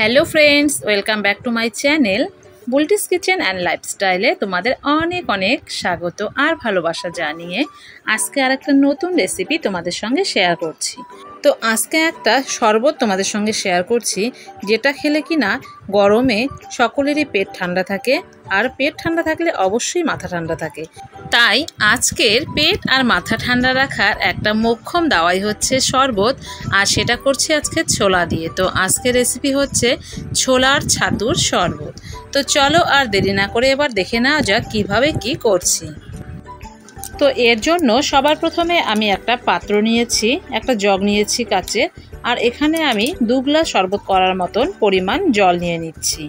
Hello friends, welcome back to my channel বুলটিস kitchen and লাইফস্টাইলে তোমাদের অনেক অনেক স্বাগত আর ভালোবাসা জানিয়ে আজকে আরেকটা নতুন রেসিপি তোমাদের সঙ্গে শেয়ার করছি। তো আজকে একটা শরবত তোমাদের সঙ্গে শেয়ার করছি, যেটা খেলে কিনা গরমে সকলেরই পেট ঠান্ডা থাকে, আর পেট ঠান্ডা থাকলে অবশ্যই মাথা ঠান্ডা থাকে। তাই আজকের পেট আর মাথা ঠান্ডা রাখার একটা মোক্ষম দাওয়াই হচ্ছে শরবত, আর সেটা করছি আজকে ছোলা দিয়ে। তো আজকের রেসিপি হচ্ছে ছোলার ছাতুর শরবত। তো চলো আর দেরি না করে এবার দেখে নেওয়া যাক কীভাবে কি করছি। তো এর জন্য সবার প্রথমে আমি একটা পাত্র নিয়েছি, একটা জগ নিয়েছি কাচের, আর এখানে আমি 2 গ্লাস শরবত করার মতন পরিমাণ জল নিয়ে নিচ্ছি।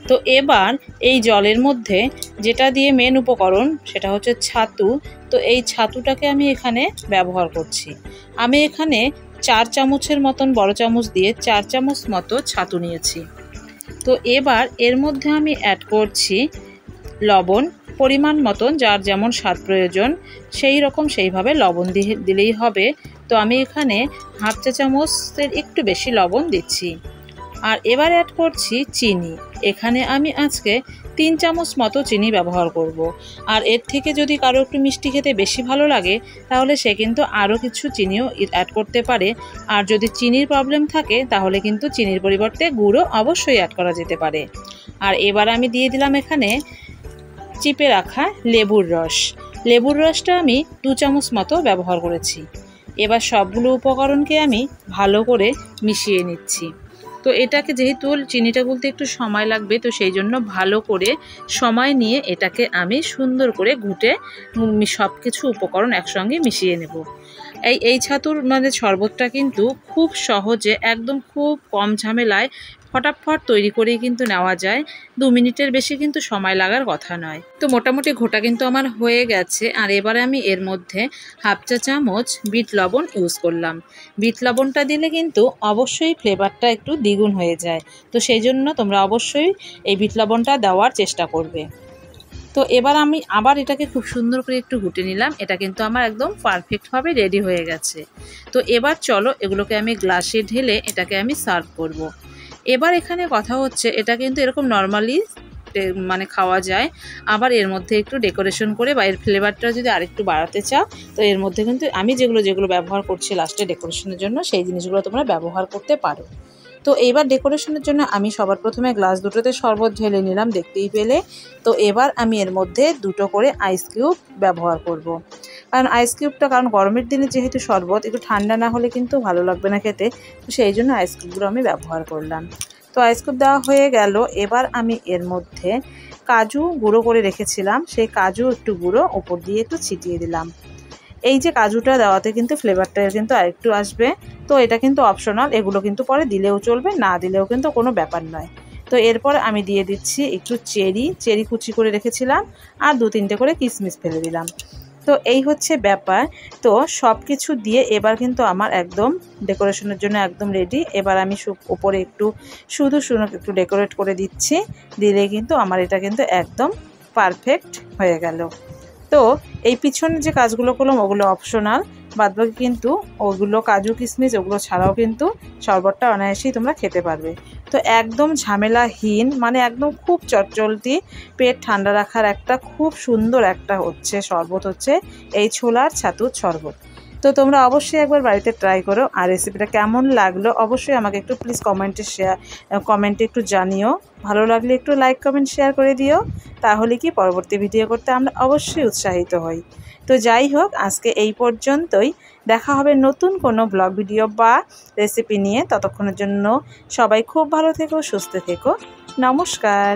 তো এবার এই জলের মধ্যে যেটা দিয়ে মেন উপকরণ সেটা হচ্ছে ছাতু। তো এই ছাতুটাকে আমি এখানে ব্যবহার করছি। আমি এখানে 4 চামচের মতন বড় চামচ দিয়ে 4 চামচ মতো ছাতু নিয়েছি। তো এবার এর মধ্যে আমি অ্যাড করছি লবণ পরিমাণ মতন, যার যেমন স্বাদ প্রয়োজন সেইভাবে লবণ দিলেই হবে। তো আমি এখানে হাফ চা চামচের একটু বেশি লবণ দিচ্ছি। আর এবার অ্যাড করছি চিনি। এখানে আমি আজকে 3 চামচ মতো চিনি ব্যবহার করব। আর এর থেকে যদি কারো একটু মিষ্টি খেতে বেশি ভালো লাগে তাহলে সে কিন্তু আরও কিছু চিনিও অ্যাড করতে পারে। আর যদি চিনির প্রবলেম থাকে তাহলে কিন্তু চিনির পরিবর্তে গুঁড়ো অবশ্যই অ্যাড করা যেতে পারে। আর এবার আমি দিয়ে দিলাম এখানে চিপে রাখা লেবুর রস। লেবুর রসটা আমি 2 চামচ মতো ব্যবহার করেছি। এবার সবগুলো উপকরণকে আমি ভালো করে মিশিয়ে নিচ্ছি। তো এটাকে যেহেতু চিনিটা গুলতে একটু সময় লাগবে, তো সেই জন্য ভালো করে সময় নিয়ে এটাকে আমি সুন্দর করে ঘুটে সব কিছু উপকরণ একসঙ্গে মিশিয়ে নেব। এই ছাতুর শরবতটা কিন্তু খুব সহজে, একদম খুব কম ঝামেলায় ফটাফট তৈরি করেই কিন্তু নেওয়া যায়। 2 মিনিটের বেশি কিন্তু সময় লাগার কথা নয়। তো মোটামুটি ঘোটা কিন্তু আমার হয়ে গেছে। আর এবারে আমি এর মধ্যে হাফ চা চামচ বিট লবণ ইউজ করলাম। বিট লবণটা দিলে কিন্তু অবশ্যই ফ্লেভারটা একটু দ্বিগুণ হয়ে যায়। তো সেই জন্য তোমরা অবশ্যই এই বিট লবণটা দেওয়ার চেষ্টা করবে। তো এবার আমি আবার এটাকে খুব সুন্দর করে একটু ঘুটে নিলাম। এটা কিন্তু আমার একদম পারফেক্টভাবে রেডি হয়ে গেছে। তো এবার চলো এগুলোকে আমি গ্লাসে ঢেলে এটাকে আমি সার্ভ করব। এবার এখানে কথা হচ্ছে, এটা কিন্তু এরকম নর্মালি খাওয়া যায়। আবার এর মধ্যে একটু ডেকোরেশন করে বা এর ফ্লেভারটা যদি আরেকটু বাড়াতে চাও, তো এর মধ্যে কিন্তু আমি যেগুলো ব্যবহার করছি লাস্টে ডেকোরেশনের জন্য, সেই জিনিসগুলো তোমরা ব্যবহার করতে পারো। তো এইবার ডেকোরেশনের জন্য আমি সবার প্রথমে গ্লাস দুটোতে শরবত ঢেলে নিলাম, দেখতেই পেলে। তো এবার আমি এর মধ্যে 2টো করে আইস কিউব ব্যবহার করব। কারণ আইস কিউবটা গরমের দিনে যেহেতু শরবত, একটু ঠান্ডা না হলে কিন্তু ভালো লাগবে না খেতে। তো সেই জন্য আইস কিউবগুলো আমি ব্যবহার করলাম। তো আইস কিউব দেওয়া হয়ে গেল। এবার আমি এর মধ্যে কাজু গুঁড়ো করে রেখেছিলাম, সেই কাজু একটু গুঁড়ো ওপর দিয়ে একটু ছিটিয়ে দিলাম। এই যে কাজুটা দেওয়াতে কিন্তু ফ্লেভারটা কিন্তু আরেকটু আসবে। তো এটা কিন্তু অপশনাল, এগুলো কিন্তু পরে দিলেও চলবে, না দিলেও কিন্তু কোনো ব্যাপার নয়। তো এরপর আমি দিয়ে দিচ্ছি একটু চেরি কুচি করে রেখেছিলাম, আর 2-3টে করে কিশমিশ ফেলে দিলাম। তো এই হচ্ছে ব্যাপার। তো সব কিছু দিয়ে এবার কিন্তু আমার একদম ডেকোরেশনের জন্য একদম রেডি। এবার আমি উপরে শুধু একটু ডেকোরেট করে দিচ্ছি, দিলে কিন্তু আমার এটা কিন্তু একদম পারফেক্ট হয়ে গেল। তো এই পিছনে যে কাজগুলো করলাম ওগুলো অপশনাল, বাদবাকি কিন্তু ওগুলো কাজু কিশমিশ ওগুলো ছাড়াও কিন্তু শরবতটা অনায়াসেই তোমরা খেতে পারবে। তো একদম ঝামেলাহীন, একদম খুব চটচলতি পেট ঠান্ডা রাখার একটা খুব সুন্দর একটা শরবত হচ্ছে এই ছোলার ছাতুর শরবত। তো তোমরা অবশ্যই একবার বাড়িতে ট্রাই করো। আর রেসিপিটা কেমন লাগলো অবশ্যই আমাকে একটু প্লিজ কমেন্টে একটু জানিও। ভালো লাগলে একটু লাইক কমেন্ট শেয়ার করে দিও, তাহলে কি পরবর্তী ভিডিও করতে আমরা অবশ্যই উৎসাহিত হই। তো যাই হোক, আজকে এই পর্যন্তই। দেখা হবে নতুন কোনো ব্লগ ভিডিও বা রেসিপি নিয়ে। ততক্ষণের জন্য সবাই খুব ভালো থেকো, সুস্থ থেকো। নমস্কার।